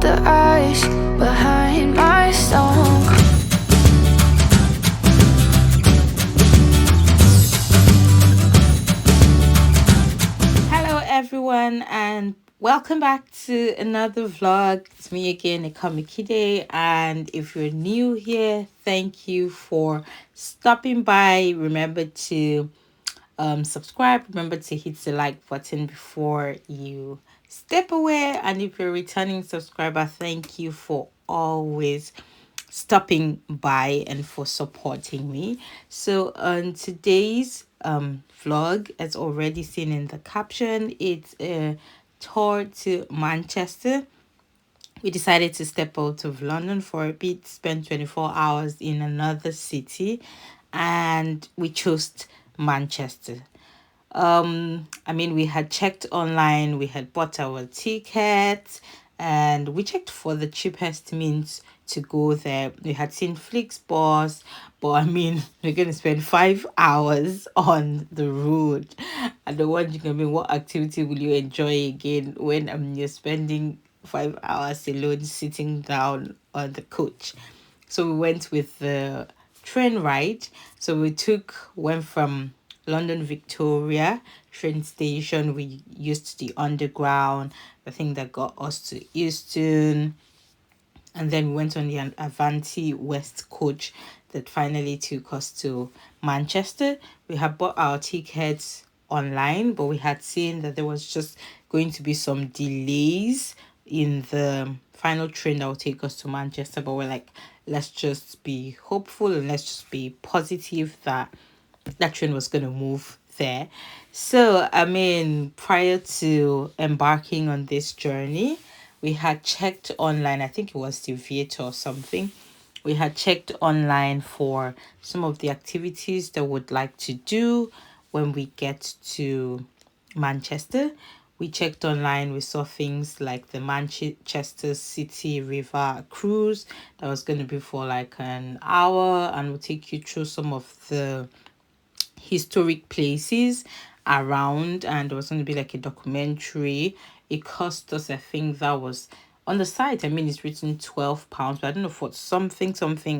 the ice behind my song. Hello everyone and welcome back to another vlog. It's me again, Ikamikide, and if you're new here, thank you for stopping by. Remember to subscribe, remember to hit the like button before you step away, and if you're a returning subscriber, thank you for always stopping by and for supporting me. So on today's vlog, as already seen in the caption, it's a tour to Manchester. We decided to step out of London for a bit, spend 24 hours in another city, and we chose Manchester. I mean, we had checked online, we had bought our tickets, and we checked for the cheapest means to go there. We had seen Flixbus, but I mean, we're gonna spend 5 hours on the road. And the one you can mean, what activity will you enjoy again when you're spending 5 hours alone sitting down on the coach? So we went with the train ride. So went from London Victoria train station. We used the underground, the thing that got us to Euston, and then we went on the Avanti West coach that finally took us to Manchester. We had bought our tickets online, but we had seen that there was just going to be some delays in the final train that will take us to Manchester. But we're like, let's just be hopeful and let's just be positive that that train was going to move there. So, I mean, prior to embarking on this journey, we had checked online. I think it was the Vieta or something. We had checked online for some of the activities that would like to do when we get to Manchester. We checked online, we saw things like the Manchester City River cruise that was going to be for like an hour, and we'll take you through some of the historic places around, and there was going to be like a documentary. It cost us, I think that was on the site, I mean, it's written £12, but I don't know, for something,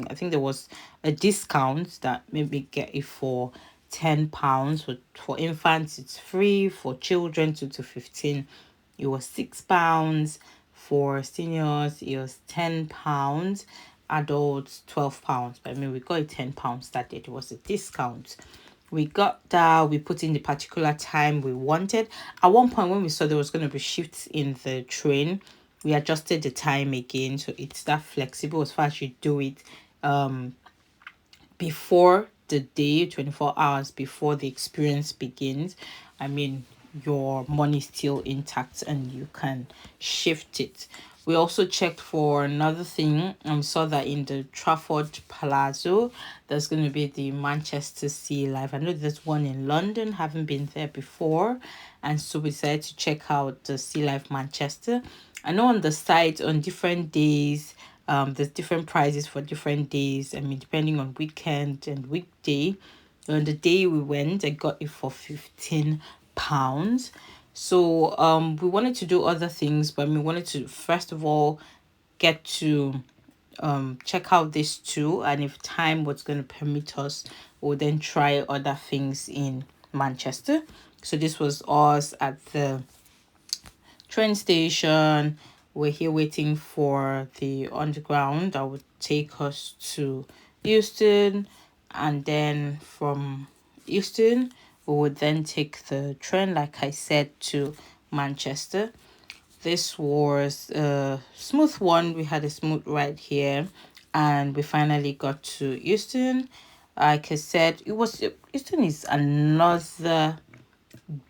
I think there was a discount that made me get it for £10. For infants it's free, for children 2 to 15 it was £6, for seniors it was £10, adults £12. But I mean, we got it £10 that day. It was a discount. We got that, we put in the particular time we wanted. At one point when we saw there was going to be shifts in the train, we adjusted the time again, so it's that flexible as far as you do it before the day, 24 hours before the experience begins. I mean, your money is still intact and you can shift it. We also checked for another thing and saw that in the Trafford Pallazo, there's going to be the Manchester Sealife. I know there's one in London, haven't been there before, and so we decided to check out the Sealife Manchester. I know on the site on different days, there's different prices for different days. I mean, depending on weekend and weekday. On the day we went, I got it for £15. So we wanted to do other things, but we wanted to first of all get to check out this too, and if time was going to permit us, we'll then try other things in Manchester. So this was us at the train station. We're here waiting for the underground that would take us to Euston, and then from Euston we would then take the train, like I said, to Manchester. This was a smooth one. We had a smooth ride here, and we finally got to Euston. Like I said, Euston is another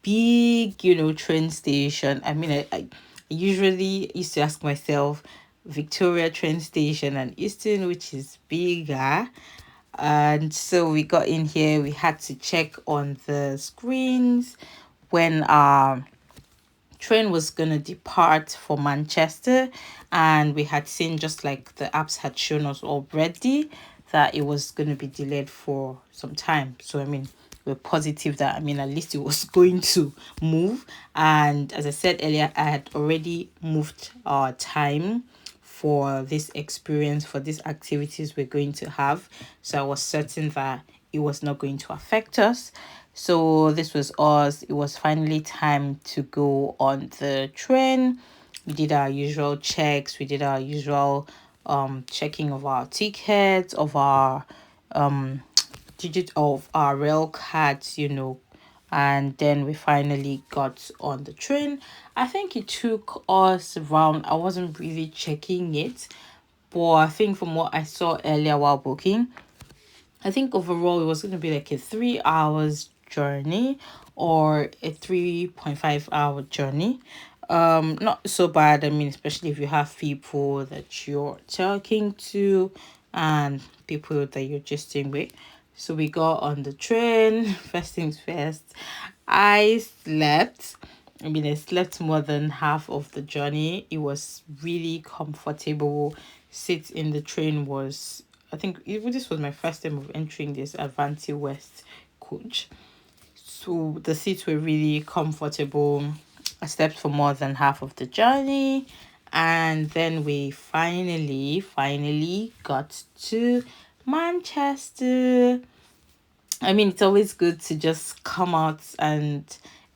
big, train station. I mean, I usually used to ask myself, Victoria train station and Euston, which is bigger. And so we got in here, we had to check on the screens when our train was gonna depart for Manchester, and we had seen, just like the apps had shown us already, that it was gonna be delayed for some time. So I mean, we're positive that, I mean, at least it was going to move. And as I said earlier, I had already moved our time for this experience, for these activities we're going to have. So I was certain that it was not going to affect us. So this was us. It was finally time to go on the train. We did our usual checks. We did our usual checking of our tickets, of our digit of our rail cards, and then we finally got on the train. I think it took us around, I wasn't really checking it, but I think from what I saw earlier while booking, I think overall it was going to be like a 3 hours journey or a 3.5 hour journey. Not so bad. I mean, especially if you have people that you're talking to and people that you're just in with. So we got on the train. First things first, I slept. I mean, I slept more than half of the journey. It was really comfortable. Sit in the train was, I think, even this was my first time of entering this Avanti West coach. So the seats were really comfortable. I slept for more than half of the journey. And then we finally got to Manchester. I mean, it's always good to just come out and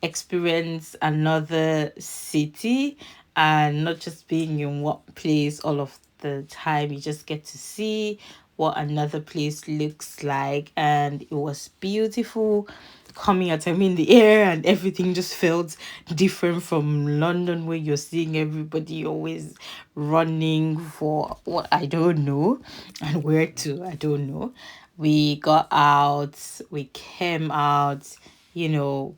experience another city and not just being in one place all of the time. You just get to see what another place looks like, and it was beautiful coming out. I mean, the air and everything just felt different from London, where you're seeing everybody always running for what I don't know and where to, I don't know. We got out, we came out, you know,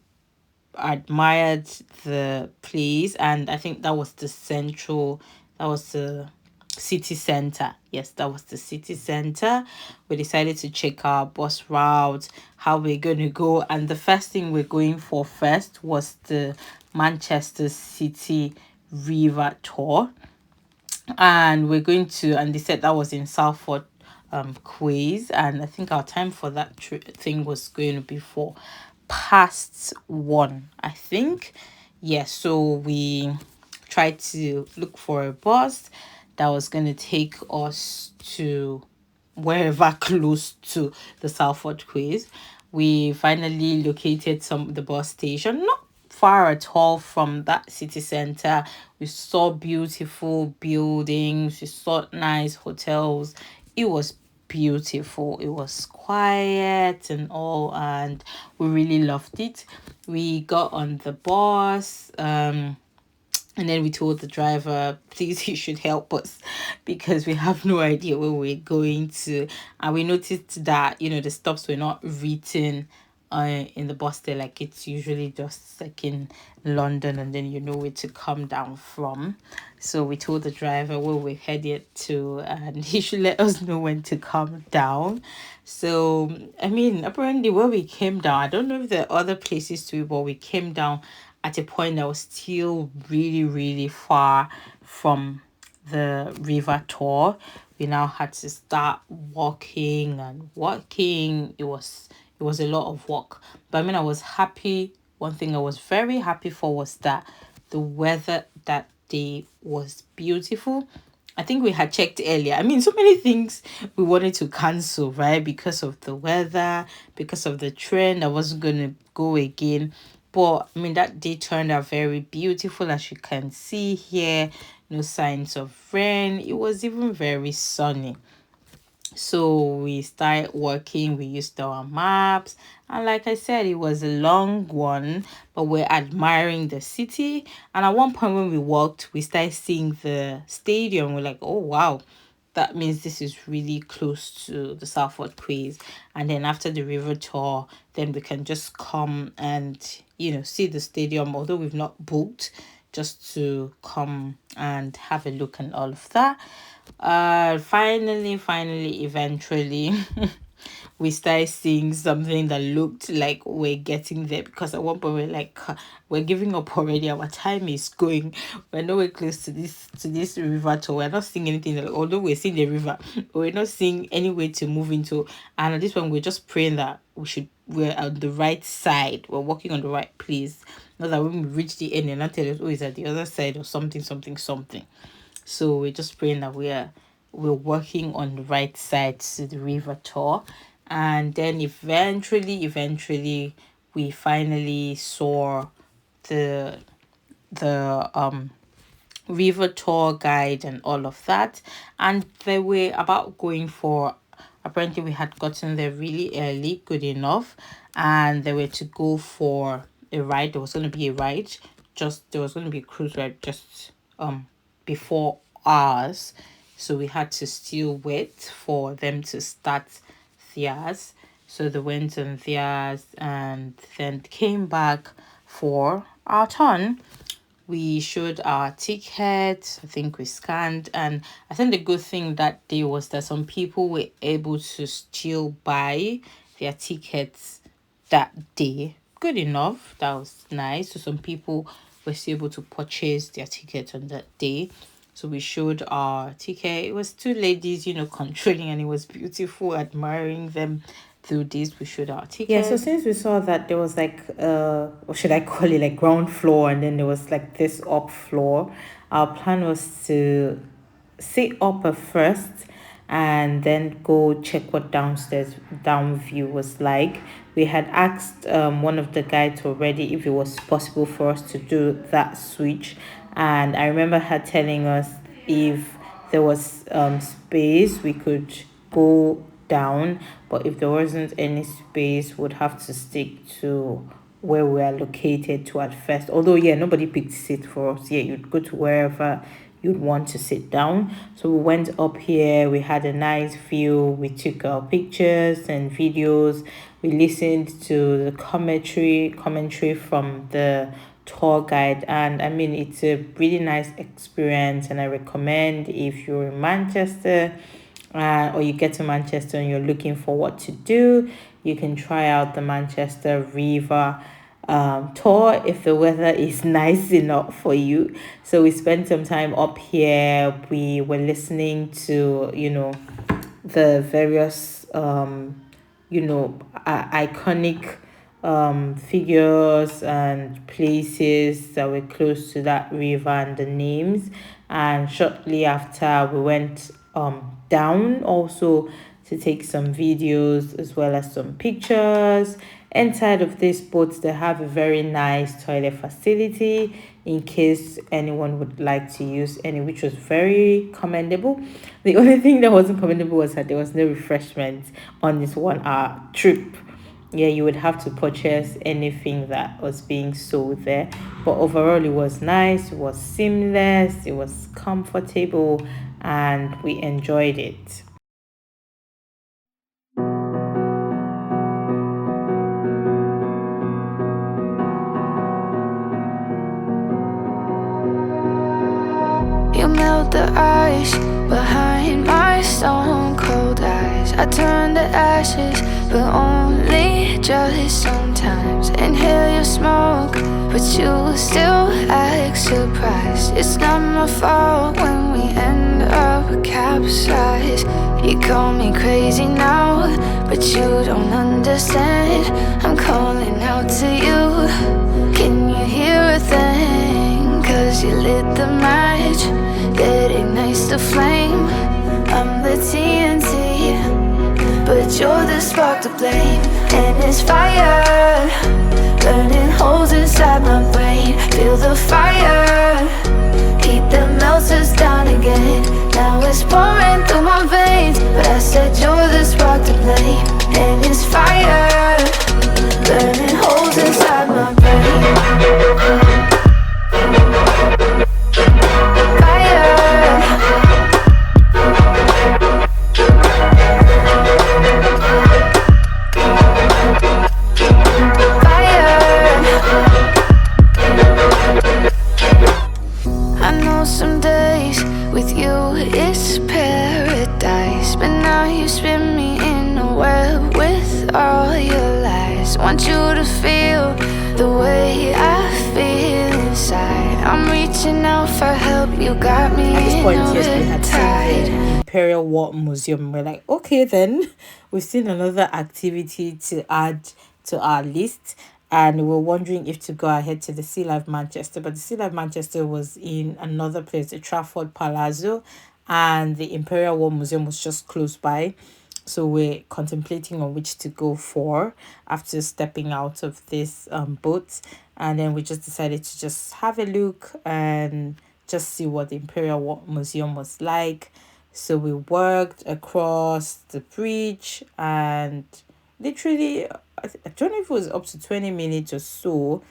admired the place, and I think that was the central, that was the city center. Yes, that was the city center. We decided to check our bus route, how we're going to go, and the first thing we're going for first was the Manchester City River tour. And we're going to, and they said that was in Salford quiz, and I think our time for that thing was going to be for past 1, I think. Yes, so we tried to look for a bus that was going to take us to wherever close to the Salford quiz. We finally located the bus station, not far at all from that city center. We saw beautiful buildings, we saw nice hotels. It was beautiful. It was quiet and all, and we really loved it. We got on the bus, and then we told the driver, please, he should help us because we have no idea where we're going to. And we noticed that, the stops were not written in the bus there, like it's usually just like in London, and then you know where to come down from. So we told the driver where we're headed to, and he should let us know when to come down. So, I mean, apparently where we came down, I don't know if there are other places too, but we came down at a point that was still really, really far from the river tour. We now had to start walking and walking. It was a lot of work. But I mean, I was happy. One thing I was very happy for was that the weather that day was beautiful. I think we had checked earlier. I mean, so many things we wanted to cancel, right? Because of the weather, because of the train that wasn't going to go again. But I mean, that day turned out very beautiful, as you can see here. No signs of rain. It was even very sunny. So we started working, we used our maps, and like I said, it was a long one, but we're admiring the city. And at one point when we walked, we started seeing the stadium. We're like, oh wow, that means this is really close to the Salford Quays. And then after the river tour, then we can just come and see the stadium, although we've not booked, just to come and have a look and all of that. Finally, eventually we started seeing something that looked like we're getting there, because at one point we're like, we're giving up already, our time is going, we're nowhere close to this river tour, we're not seeing anything, although we're seeing the river, we're not seeing any way to move into. And at this one we're just praying that we're on the right side, we're walking on the right place, not that when we reach the end and not tell us, oh, it's at the other side or something. So we're just praying that we're working on the right side to the river tour. And then eventually we finally saw the the river tour guide and all of that. And they were about going for, apparently we had gotten there really early, good enough, and they were to go for a ride. There was going to be a ride, just there was going to be a cruise ride just before ours, so we had to still wait for them to start theirs. So they went on theirs and then came back for our turn. We showed our tickets. I think we scanned, and I think the good thing that day was that some people were able to still buy their tickets that day. Good enough. That was nice. So some people were still able to purchase their ticket on that day. So we showed our ticket. It was two ladies, controlling, and it was beautiful, admiring them through this. We showed our ticket. Yeah, so since we saw that there was like what should I call it, like ground floor, and then there was like this up floor, our plan was to sit up at first and then go check what downstairs down view was like. We had asked one of the guides already if it was possible for us to do that switch, and I remember her telling us if there was space we could go down, but if there wasn't any space would have to stick to where we are located to at first. Although yeah, nobody picked seat for us. Yeah, you'd go to wherever you'd want to sit down. So we went up here, we had a nice view, we took our pictures and videos, we listened to the commentary from the tour guide, and I mean it's a really nice experience, and I recommend if you're in Manchester or you get to Manchester and you're looking for what to do, you can try out the Manchester River tour if the weather is nice enough for you. So we spent some time up here. We were listening to, the various, iconic figures and places that were close to that river and the names. And shortly after, we went down also to take some videos as well as some pictures. Inside of this boat, they have a very nice toilet facility in case anyone would like to use any, which was very commendable. The only thing that wasn't commendable was that there was no refreshment on this 1 hour trip. Yeah, you would have to purchase anything that was being sold there, but overall it was nice, it was seamless, it was comfortable, and we enjoyed it. You melt the ice behind my stone cold eyes. I turn to ashes, but only just sometimes. Inhale your smoke, but you still act surprised. It's not my fault when we end up capsized. You call me crazy now, but you don't understand. I'm calling out to you. Can you hear a thing? 'Cause you lit the match that ignites the flame. I'm the TNT, but you're the spark to blame. And it's fire, burning holes inside my brain. Feel the fire, heat that melts us down again. Now it's pouring through my veins, but I said you're the spark to blame. And it's fire, burning holes inside my brain. Want you to feel the way I feel inside. I'm reaching out for help. You got me. At this point, yes, we had tied. seen the Imperial War Museum. We're like, okay, then we've seen another activity to add to our list. and we were wondering if to go ahead to the Sea Life Manchester, but the Sea Life Manchester was in another place, the Trafford Palazzo, and the Imperial War Museum was just close by. So we're contemplating on which to go for after stepping out of this boat, and then we just decided to just have a look and just see what the Imperial War Museum was like. So we worked across the bridge and literally, I don't know if it was up to 20 minutes or so,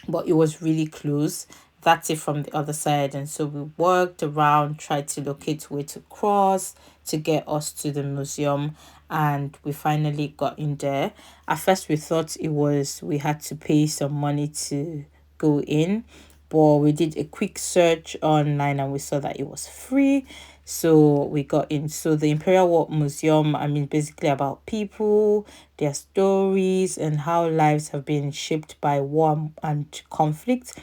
but it was really close. That's it from the other side. And so we worked around, tried to locate where to cross to get us to the museum. And we finally got in there. At first, we thought it was we had to pay some money to go in, but we did a quick search online and we saw that it was free. So we got in. So the Imperial War Museum, I mean, basically about people, their stories, and how lives have been shaped by war and conflict.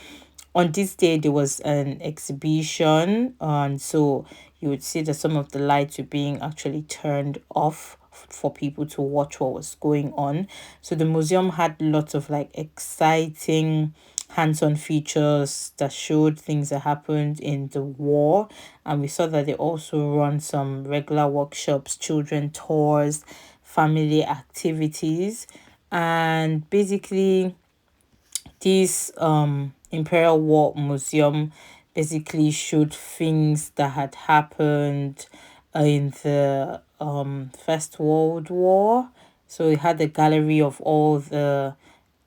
On this day, there was an exhibition, and so you would see that some of the lights were being actually turned off for people to watch what was going on. So the museum had lots of like exciting hands-on features that showed things that happened in the war, and we saw that they also run some regular workshops, children tours, family activities, and basically this Imperial War Museum basically showed things that had happened in the First World War. So it had a gallery of all the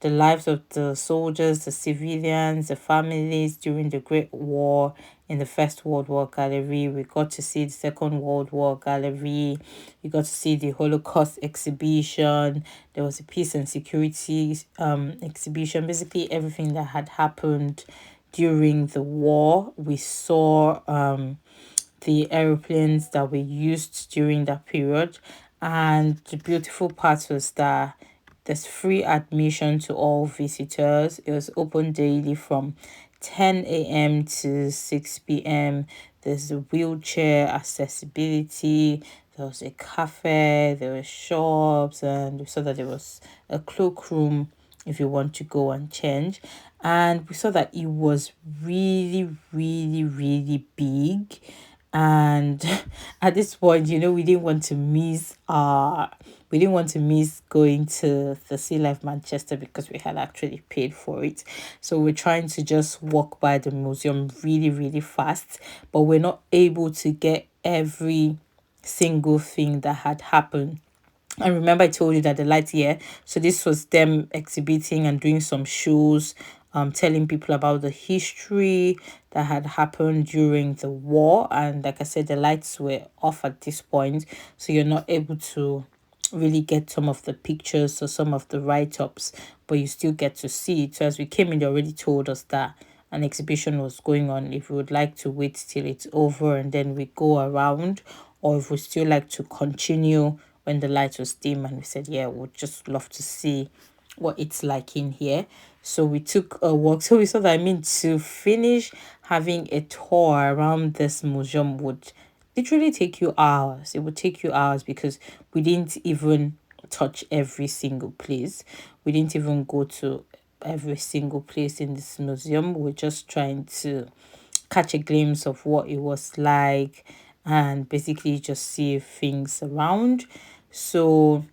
lives of the soldiers, the civilians, the families during the Great War in the First World War gallery. We got to see the Second World War gallery. We got to see the Holocaust exhibition. There was a peace and security exhibition. Basically, everything that had happened during the war. We saw the aeroplanes that were used during that period. And the beautiful part was that there's free admission to all visitors. It was open daily from 10 a.m. to 6 p.m. There's a wheelchair accessibility. There was a cafe, there were shops, and we saw that there was a cloakroom if you want to go and change. And we saw that it was really, really, really big. And at this point, we didn't want to miss going to the Sea Life Manchester because we had actually paid for it. So we're trying to just walk by the museum really, really fast, but we're not able to get every single thing that had happened. And remember, I told you that the light here, so this was them exhibiting and doing some shows, telling people about the history that had happened during the war. And like I said, the lights were off at this point, so you're not able to really get some of the pictures or some of the write-ups, but you still get to see it. So as we came in, they already told us that an exhibition was going on. If we would like to wait till it's over and then we go around, or if we still like to continue when the lights was dim, and we said, yeah, we'd just love to see what it's like in here. So we took a walk. So we saw that, I mean, to finish having a tour around this museum would literally take you hours. It would take you hours because we didn't even touch every single place. We didn't even go to every single place in this museum. We're just trying to catch a glimpse of what it was like and basically just see things around. So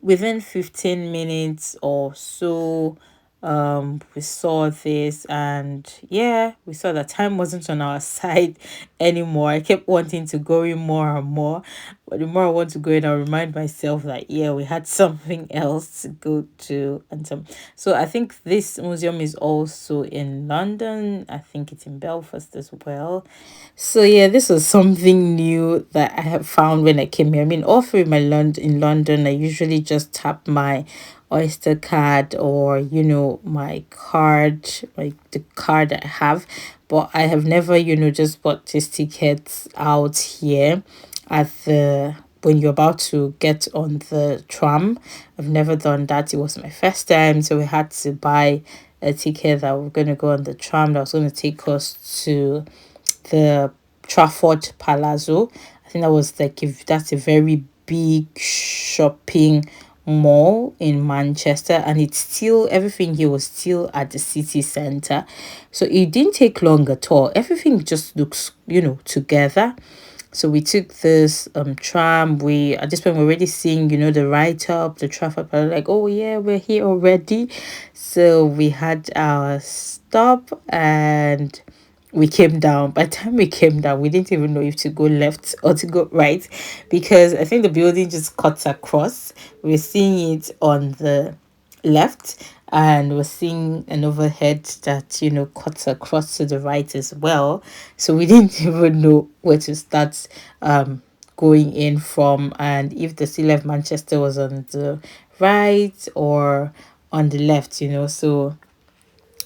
within 15 minutes or so, we saw this, and yeah, we saw that time wasn't on our side anymore. I kept wanting to go in more and more, but the more I want to go in, I remind myself that yeah, we had something else to go to. And so I think this museum is also in London. I think it's in Belfast as well. So yeah, this was something new that I have found when I came here. I mean, all through my in London, I usually just tap my Oyster card, or my card, like the card I have, but I have never just bought these tickets out here at the when you're about to get on the tram. I've never done that. It was my first time, so we had to buy a ticket that we're going to go on the tram that was going to take us to the Trafford Palazzo. I think that was like, if that's a very big shopping mall in Manchester, and it's still, everything here was still at the city center. So it didn't take long at all. Everything just looks, together. So we took this tram. We at this point we're already seeing, the write up, the Trafford Pallazo, like, oh yeah, we're here already. So we had our stop and we came down. By the time we came down, we didn't even know if to go left or to go right, because I think the building just cuts across. We're seeing it on the left, and we're seeing an overhead that cuts across to the right as well. So we didn't even know where to start going in from, and if the Sea Life Manchester was on the right or on the left. So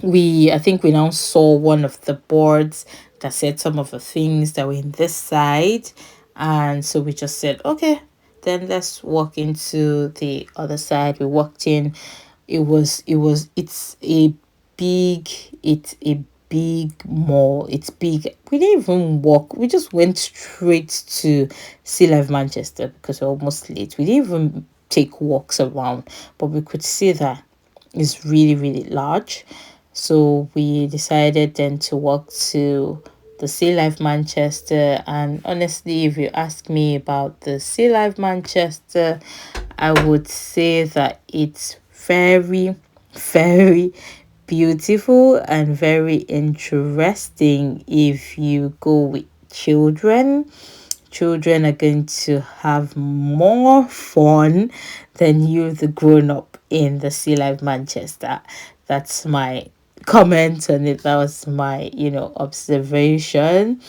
I think we now saw one of the boards that said some of the things that were in this side, and so we just said, okay, then let's walk into the other side. We walked in. Big it's a big mall. It's big. We didn't even walk. We just went straight to Sea Life Manchester because we're almost late. We didn't even take walks around, but we could see that it's really, really large. So we decided then to walk to the Sea Life Manchester. And honestly, if you ask me about the Sea Life Manchester, I would say that it's very, very beautiful and very interesting if you go with children. Children are going to have more fun than you, the grown up, in the Sea Life Manchester. That's my comment on it. That was my, observation.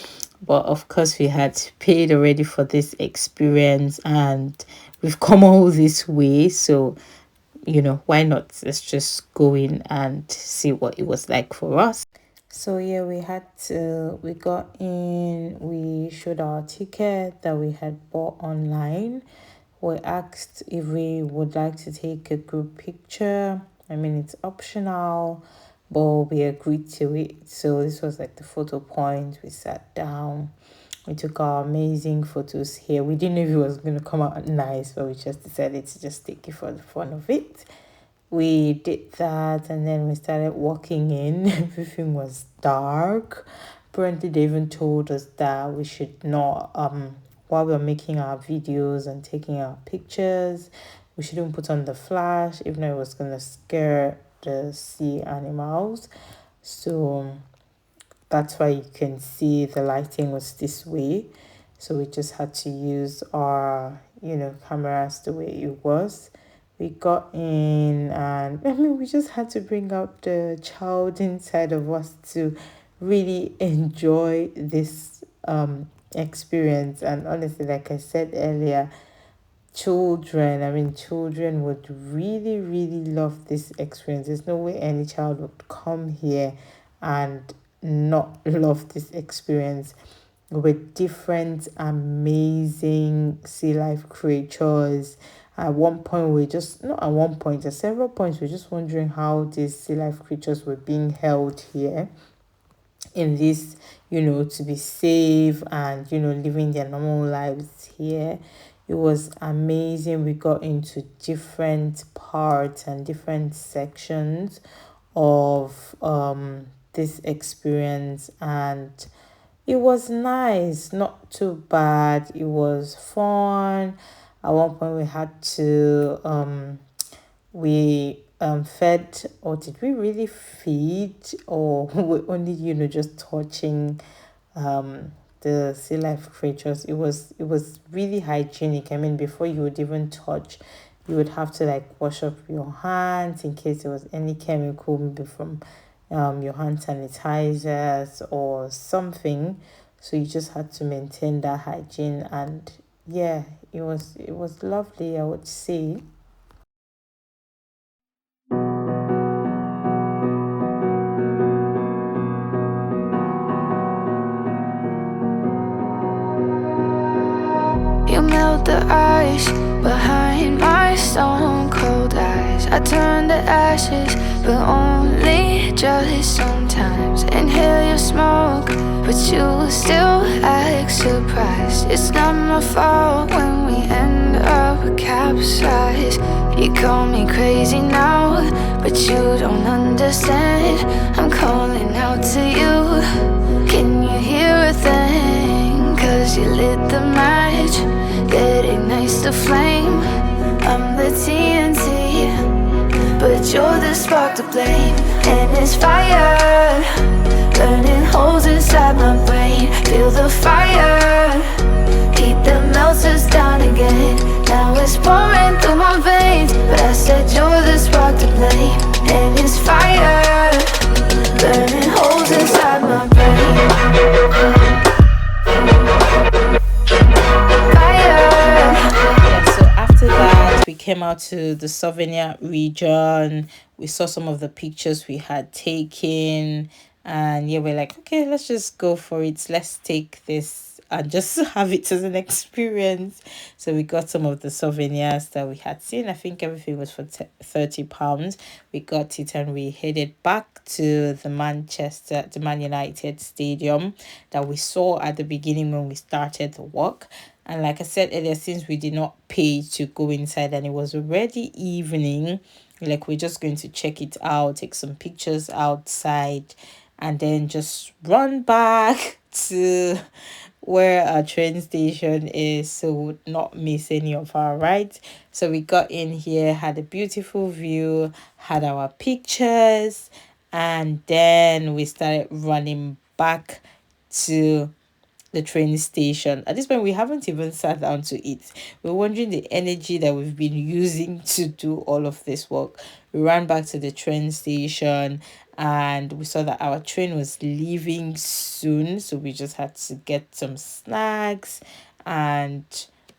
But of course, we had paid already for this experience, and we've come all this way. So, why not? Let's just go in and see what it was like for us. So yeah, we got in, we showed our ticket that we had bought online. We asked if we would like to take a group picture. I mean, it's optional, but we agreed to it. So this was like the photo point. We sat down. We took our amazing photos here. We didn't know if it was going to come out nice, but we just decided to just take it for the fun of it. We did that, and then we started walking in. Everything was dark. Apparently they even told us that we should not while we are making our videos and taking our pictures, we shouldn't put on the flash, even though it was gonna scare the sea animals. So that's why you can see the lighting was this way. So we just had to use our cameras the way it was. We got in, and I mean, we just had to bring out the child inside of us to really enjoy this experience. And honestly, like I said earlier, children would really, really love this experience. There's no way any child would come here and not love this experience with different amazing sea life creatures. At one point, we just not at one point, at several points, we're just wondering how these sea life creatures were being held here in this, to be safe and, living their normal lives here. It was amazing. We got into different parts and different sections of this experience, and it was nice, not too bad. It was fun. At one point we had to we fed, or did we really feed, or we only just touching the sea life creatures. It was really hygienic. I mean, before you would even touch, you would have to like wash up your hands in case there was any chemical, maybe from your hand sanitizers or something. So you just had to maintain that hygiene, and yeah, it was lovely, I would say. You melt the ice behind my stone cold eyes. I turn to ashes, but only just sometimes. Inhale your smoke, but you still act surprised. It's not my fault when we end up capsized. You call me crazy now, but you don't understand. I'm calling out to you. Can you hear a thing? 'Cause you lit the match that ignites the flame. I'm the TNT, but you're the spark to blame. And it's fire, burning holes inside my brain. Feel the fire, heat that melts us down again. Now it's pouring through my veins, but I said you're the spark to blame. And it's fire, burning holes inside my brain. Yeah, so after that, we came out to the souvenir region. We saw some of the pictures we had taken, and yeah, we're like, okay, let's just go for it. Let's take this and just have it as an experience. So we got some of the souvenirs that we had seen. I think everything was for £30. We got it and we headed back to the Man United stadium that we saw at the beginning when we started the walk. And like I said earlier, since we did not pay to go inside and it was already evening, like we're just going to check it out, take some pictures outside, and then just run back to where our train station is so we would not miss any of our rides. So we got in here, had a beautiful view, had our pictures, and then we started running back to the train station. At this point, we haven't even sat down to eat. We're wondering the energy that we've been using to do all of this work. We ran back to the train station and we saw that our train was leaving soon. So we just had to get some snacks. And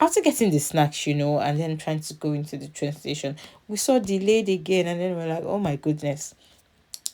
after getting the snacks, and then trying to go into the train station, we saw delayed again. And then we're like, oh my goodness,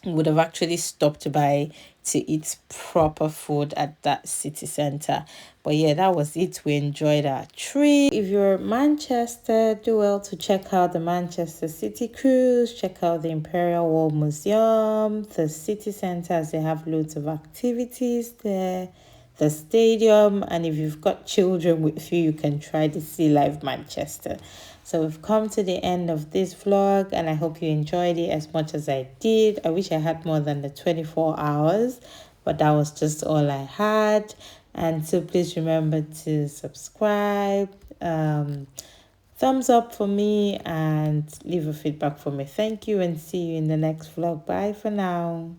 would have actually stopped by to eat proper food at that city center. But yeah, that was it. We enjoyed our trip. If you're Manchester, do well to check out the Manchester City Cruise, check out the Imperial War Museum, the city center, as they have loads of activities there, the stadium, and if you've got children with you, you can try the Sea Life Manchester. So we've come to the end of this vlog and I hope you enjoyed it as much as I did. I wish I had more than the 24 hours, but that was just all I had. And so please remember to subscribe, thumbs up for me, and leave a feedback for me. Thank you and see you in the next vlog. Bye for now.